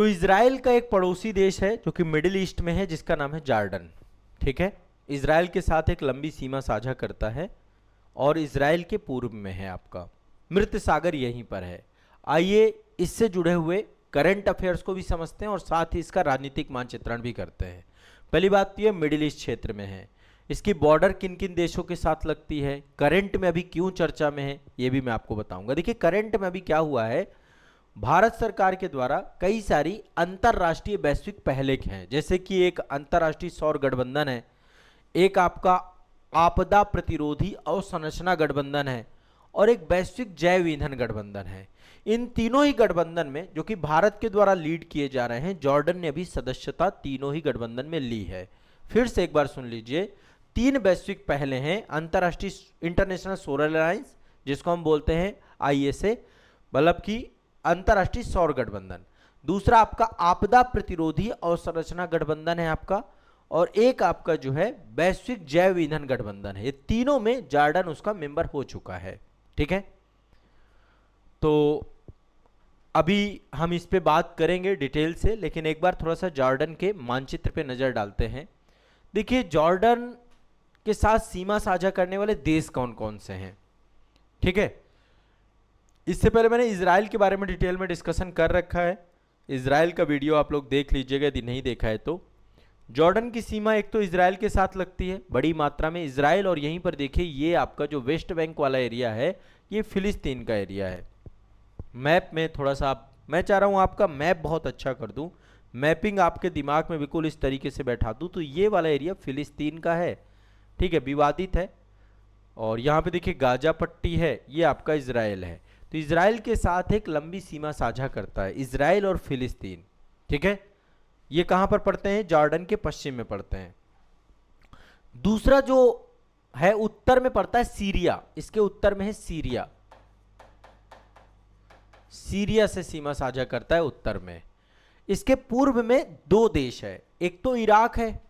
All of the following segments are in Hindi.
तो इजराइल का एक पड़ोसी देश है जो कि मिडिल ईस्ट में है, जिसका नाम है जॉर्डन। ठीक है, इजराइल के साथ एक लंबी सीमा साझा करता है और इजराइल के पूर्व में है आपका, मृत सागर यहीं पर है। आइए इससे जुड़े हुए करंट अफेयर्स को भी समझते हैं और साथ ही इसका राजनीतिक मानचित्रण भी करते हैं। पहली बात तो ये मिडिल ईस्ट क्षेत्र में है, इसकी बॉर्डर किन किन देशों के साथ लगती है, करंट में अभी क्यों चर्चा में है, ये भी मैं आपको बताऊंगा। देखिए करंट में अभी क्या हुआ है, भारत सरकार के द्वारा कई सारी अंतरराष्ट्रीय वैश्विक पहले हैं, जैसे कि एक अंतरराष्ट्रीय सौर गठबंधन है, एक आपका आपदा प्रतिरोधी अवसंरचना गठबंधन है और एक वैश्विक जैव ईंधन गठबंधन है। इन तीनों ही गठबंधन में जो कि भारत के द्वारा लीड किए जा रहे हैं, जॉर्डन ने अभी सदस्यता तीनों ही गठबंधन में ली है। फिर से एक बार सुन लीजिए, तीन वैश्विक पहले हैं, अंतरराष्ट्रीय इंटरनेशनल सोलर अलायंस जिसको हम बोलते हैं ISA, मतलब कि अंतरराष्ट्रीय सौर गठबंधन, दूसरा आपका आपदा प्रतिरोधी अवसंरचना गठबंधन है आपका, और एक आपका जो है वैश्विक जैव ईंधन गठबंधन है। ये तीनों में जॉर्डन उसका मेंबर हो चुका है। ठीक है, तो अभी हम इस पे बात करेंगे डिटेल से, लेकिन एक बार थोड़ा सा जॉर्डन के मानचित्र पे नजर डालते हैं। देखिए जॉर्डन के साथ सीमा साझा करने वाले देश कौन कौन से हैं। ठीक है, इससे पहले मैंने इजराइल के बारे में डिटेल में डिस्कशन कर रखा है, इजराइल का वीडियो आप लोग देख लीजिएगा यदि नहीं देखा है तो। जॉर्डन की सीमा एक तो इजराइल के साथ लगती है बड़ी मात्रा में, इजराइल, और यहीं पर देखिए ये आपका जो वेस्ट बैंक वाला एरिया है ये फिलिस्तीन का एरिया है। मैप में थोड़ा सा मैं चाह रहा हूँ आपका मैप बहुत अच्छा कर दूँ, मैपिंग आपके दिमाग में बिल्कुल इस तरीके से बैठा दूँ, तो ये वाला एरिया फिलिस्तीन का है। ठीक है, विवादित है। और यहाँ पे देखिए गाजा पट्टी है, ये आपका इजराइल है। तो इजराइल के साथ एक लंबी सीमा साझा करता है इजराइल और फिलिस्तीन। ठीक है, ये कहां पर पड़ते हैं, जॉर्डन के पश्चिम में पड़ते हैं। दूसरा जो है उत्तर में पड़ता है सीरिया, इसके उत्तर में है सीरिया, सीरिया से सीमा साझा करता है उत्तर में। इसके पूर्व में दो देश है, एक तो इराक है,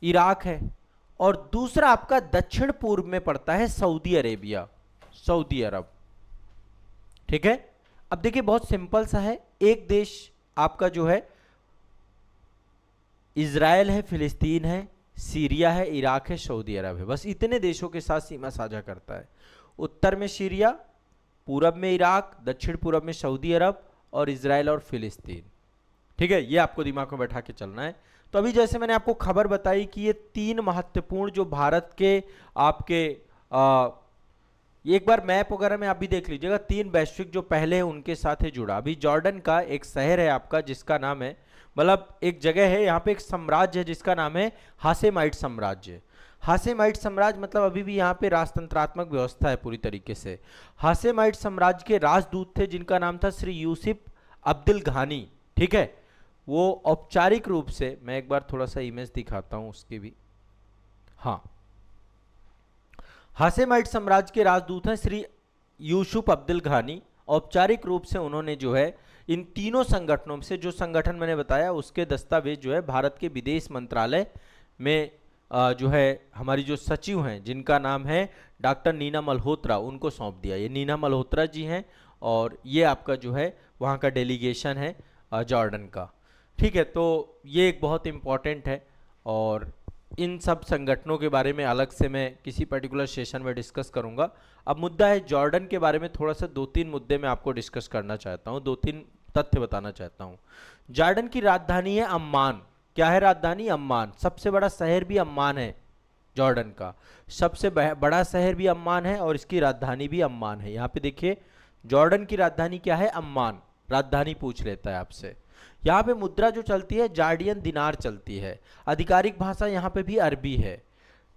इराक है, और दूसरा आपका दक्षिण पूर्व में पड़ता है सऊदी अरेबिया, सऊदी अरब। ठीक है, अब देखिए बहुत सिंपल सा है, एक देश आपका जो है इजराइल है, फिलिस्तीन है, सीरिया है, इराक है, सऊदी अरब है, बस इतने देशों के साथ सीमा साझा करता है। उत्तर में सीरिया, पूरब में इराक, दक्षिण पूरब में सऊदी अरब, और इजराइल और फिलिस्तीन। ठीक है, ये आपको दिमाग में बैठा के चलना है। तो अभी जैसे मैंने आपको खबर बताई कि ये तीन महत्वपूर्ण जो भारत के आपके एक बार मैप वगैरह में आप भी देख लीजिएगा, तीन वैश्विक जो पहले हैं उनके साथ है जुड़ा। अभी जॉर्डन का एक शहर है आपका जिसका नाम है, मतलब एक जगह है यहाँ पे, एक साम्राज्य है जिसका नाम है हासेमाइट साम्राज्य। हासेमाइट साम्राज्य मतलब अभी भी यहाँ पे राजतंत्रात्मक व्यवस्था है पूरी तरीके से। हासेमाइट साम्राज्य के राजदूत थे जिनका नाम था श्री यूसुफ अब्दुल घानी। ठीक है, वो औपचारिक रूप से, मैं एक बार थोड़ा सा इमेज दिखाता हूँ उसकी भी। हाँ, हासेमाइट साम्राज्य के राजदूत हैं श्री यूसुफ अब्दुल घानी। औपचारिक रूप से उन्होंने जो है इन तीनों संगठनों से, जो संगठन मैंने बताया उसके दस्तावेज जो है भारत के विदेश मंत्रालय में जो है हमारी जो सचिव हैं जिनका नाम है डॉक्टर नीना मल्होत्रा, उनको सौंप दिया। ये नीना मल्होत्रा जी हैं और ये आपका जो है वहाँ का डेलीगेशन है जॉर्डन का। ठीक है, तो ये एक बहुत इम्पॉर्टेंट है और इन सब संगठनों के बारे में अलग से मैं किसी पर्टिकुलर सेशन में डिस्कस करूंगा। अब मुद्दा है जॉर्डन के बारे में, थोड़ा सा दो तीन मुद्दे मैं आपको डिस्कस करना चाहता हूं, दो तीन तथ्य बताना चाहता हूं। जॉर्डन की राजधानी है अम्मान। क्या है राजधानी? अम्मान। सबसे बड़ा शहर भी अम्मान है, जॉर्डन का सबसे बड़ा शहर भी अम्मान है और इसकी राजधानी भी अम्मान है। यहाँ पे देखिए जॉर्डन की राजधानी क्या है? अम्मान। राजधानी पूछ लेता है आपसे। यहाँ पे मुद्रा जो चलती है जॉर्डियन दिनार चलती है। आधिकारिक भाषा यहाँ पे भी अरबी है।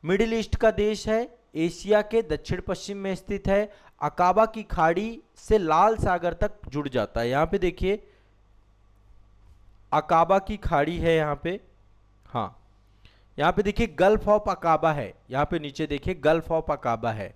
मिडिल ईस्ट का देश है, एशिया के दक्षिण पश्चिम में स्थित है, अकाबा की खाड़ी से लाल सागर तक जुड़ जाता है। यहाँ पे देखिए अकाबा की खाड़ी है यहाँ पे, हाँ यहाँ पे देखिए गल्फ ऑफ अकाबा है, यहाँ पे नीचे देखिए गल्फ ऑफ अकाबा है।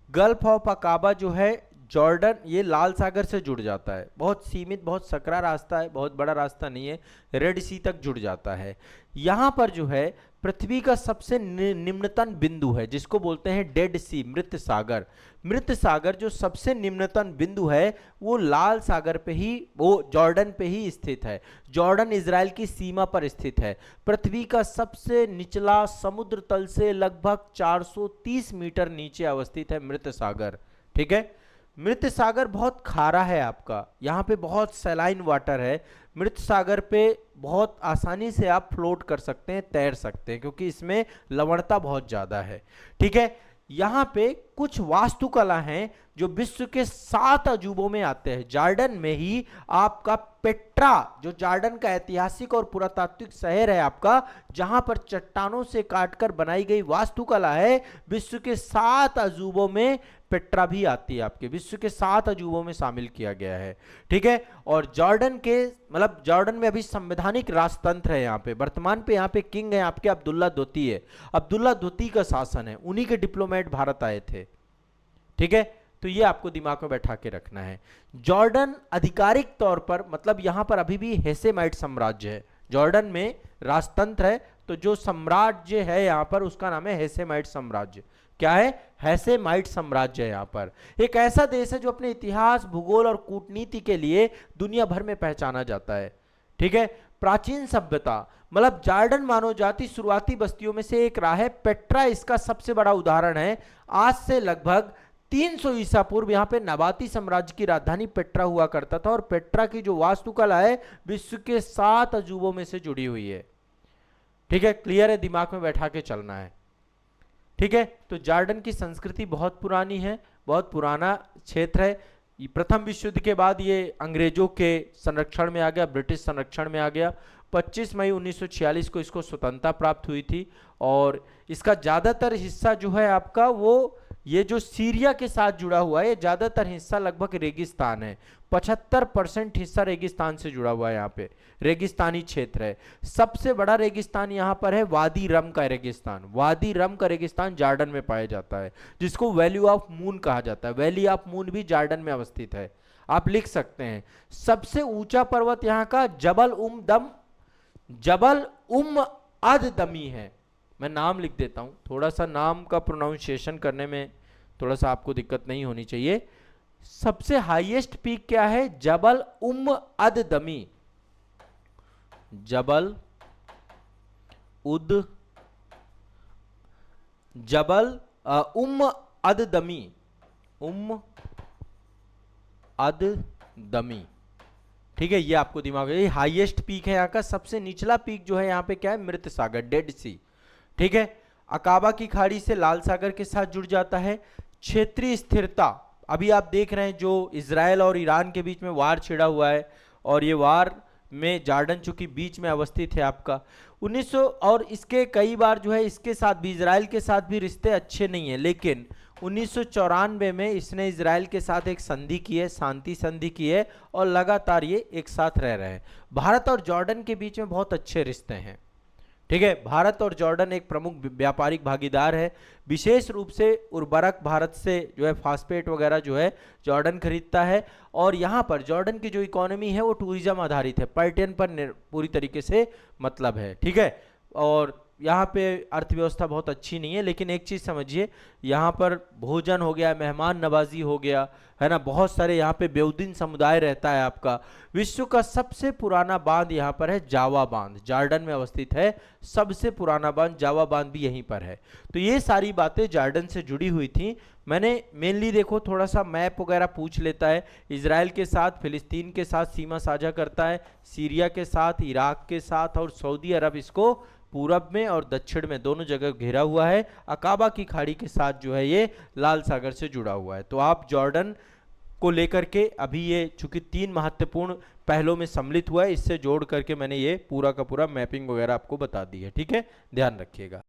गल्फ ऑफ अकाबा जो है जॉर्डन ये लाल सागर से जुड़ जाता है, बहुत सीमित, बहुत सकरा रास्ता है, बहुत बड़ा रास्ता नहीं है, रेड सी तक जुड़ जाता है। यहाँ पर जो है पृथ्वी का सबसे निम्नतम बिंदु है जिसको बोलते हैं डेड सी, मृत सागर। मृत सागर जो सबसे निम्नतम बिंदु है वो लाल सागर पे ही, वो जॉर्डन पे ही स्थित है। जॉर्डन इजराइल की सीमा पर स्थित है। पृथ्वी का सबसे निचला समुद्र तल से लगभग 430 मीटर नीचे अवस्थित है मृत सागर। ठीक है, मृत सागर बहुत खारा है आपका, यहाँ पे बहुत सैलाइन वाटर है। मृत सागर पे बहुत आसानी से आप फ्लोट कर सकते हैं, तैर सकते हैं, क्योंकि इसमें लवणता बहुत ज़्यादा है। ठीक है, यहाँ पे कुछ वास्तुकला हैं जो विश्व के 7 अजूबों में आते हैं। जॉर्डन में ही आपका पेट्रा, जो जॉर्डन का ऐतिहासिक और पुरातात्विक शहर है आपका, जहां पर चट्टानों से काटकर बनाई गई वास्तुकला है, विश्व के 7 अजूबों में पेट्रा भी आती है आपके, विश्व के 7 अजूबों में शामिल किया गया है। ठीक है, और जॉर्डन के मतलब जॉर्डन में अभी संवैधानिक राजतंत्र है। यहाँ पे वर्तमान पे यहाँ पे किंग है आपके अब्दुल्ला द्वितीय है, अब्दुल्ला द्वितीय का शासन है, उन्हीं के डिप्लोमेट भारत आए थे। ठीक है, तो ये आपको दिमाग में बैठा के रखना है। जॉर्डन आधिकारिक तौर पर, मतलब यहाँ पर अभी भी हेसेमाइट साम्राज्य है। जॉर्डन में राजतंत्र है, तो जो साम्राज्य है यहाँ पर उसका नाम है हेसेमाइट साम्राज्य। क्या है? हेसेमाइट साम्राज्य है। यहाँ पर एक ऐसा देश है जो अपने इतिहास, भूगोल और कूटनीति के लिए दुनिया भर में पहचाना जाता है। ठीक है, प्राचीन सभ्यता, मतलब जॉर्डन मानव जाति शुरुआती बस्तियों में से एक रहा है। पेट्रा इसका सबसे बड़ा उदाहरण है। आज से लगभग 300 ईसा पूर्व यहाँ पे नबाती साम्राज्य की राजधानी पेट्रा हुआ करता था, और पेट्रा की जो वास्तुकला है विश्व के 7 अजूबों में से जुड़ी हुई है। ठीक है, क्लियर है, दिमाग में बैठा के चलना है। ठीक है, तो जॉर्डन की संस्कृति बहुत पुरानी है, बहुत पुराना क्षेत्र है। प्रथम विश्व युद्ध के बाद ये अंग्रेजों के संरक्षण में आ गया, ब्रिटिश संरक्षण में आ गया। 25 मई 1946 को इसको स्वतंत्रता प्राप्त हुई थी, और इसका ज़्यादातर हिस्सा जो है आपका वो ये जो सीरिया के साथ जुड़ा हुआ है, ये ज़्यादातर हिस्सा लगभग रेगिस्तान है। 75% हिस्सा रेगिस्तान से जुड़ा हुआ है, यहाँ पे रेगिस्तानी क्षेत्र है। सबसे बड़ा रेगिस्तान यहाँ पर है वादी रम का रेगिस्तान। वादी रम का रेगिस्तान जॉर्डन में पाया जाता है, जिसको वैली ऑफ मून कहा जाता है। वैली ऑफ मून भी जॉर्डन में अवस्थित है, आप लिख सकते हैं। सबसे ऊंचा पर्वत यहाँ का जबल अद दमी है। मैं नाम लिख देता हूं, थोड़ा सा नाम का प्रोनाउंसिएशन करने में थोड़ा सा आपको दिक्कत नहीं होनी चाहिए। सबसे हाईएस्ट पीक क्या है? जबल अद दमी, जबल अद दमी। ठीक है, ये आपको दिमाग में, ये हाईएस्ट पीक है यहाँ का। सबसे निचला पीक जो है यहाँ पे क्या है? मृत सागर, डेड सी। ठीक है, अकाबा की खाड़ी से लाल सागर के साथ जुड़ जाता है। क्षेत्रीय स्थिरता, अभी आप देख रहे हैं जो इजराइल और ईरान के बीच में वार छिड़ा हुआ है, और ये वार में जॉर्डन चूंकि बीच में अवस्थित है आपका 1900, और इसके कई बार जो है इसके साथ भी, इजराइल के साथ भी रिश्ते अच्छे नहीं है, लेकिन 1994 में इसने इजराइल के साथ एक संधि की है, शांति संधि की है, और लगातार ये एक साथ रह रहे हैं। भारत और जॉर्डन के बीच में बहुत अच्छे रिश्ते हैं। ठीक है, भारत और जॉर्डन एक प्रमुख व्यापारिक भागीदार है। विशेष रूप से उर्वरक भारत से जो है फास्फेट वगैरह जो है जॉर्डन खरीदता है, और यहाँ पर जॉर्डन की जो इकोनॉमी है वो टूरिज्म आधारित है, पर्यटन पर पूरी तरीके से मतलब है। ठीक है, और यहाँ पे अर्थव्यवस्था बहुत अच्छी नहीं है, लेकिन एक चीज़ समझिए, यहाँ पर भोजन हो गया, मेहमान नवाजी हो गया, है ना, बहुत सारे यहाँ पे बेउद्दीन समुदाय रहता है आपका। विश्व का सबसे पुराना बांध यहाँ पर है जावा बांध, जॉर्डन में अवस्थित है। सबसे पुराना बांध जावा बांध भी यहीं पर है। तो ये सारी बातें जॉर्डन से जुड़ी हुई थी। मैंने मेनली देखो थोड़ा सा मैप वगैरह पूछ लेता है। इजराइल के साथ, फिलिस्तीन के साथ सीमा साझा करता है, सीरिया के साथ, इराक के साथ, और सऊदी अरब इसको पूरब में और दक्षिण में दोनों जगह घेरा हुआ है। अकाबा की खाड़ी के साथ जो है ये लाल सागर से जुड़ा हुआ है। तो आप जॉर्डन को लेकर के अभी ये चूंकि 3 महत्वपूर्ण पहलों में सम्मिलित हुआ है, इससे जोड़ करके मैंने ये पूरा का पूरा मैपिंग वगैरह आपको बता दी है। ठीक है, ध्यान रखिएगा।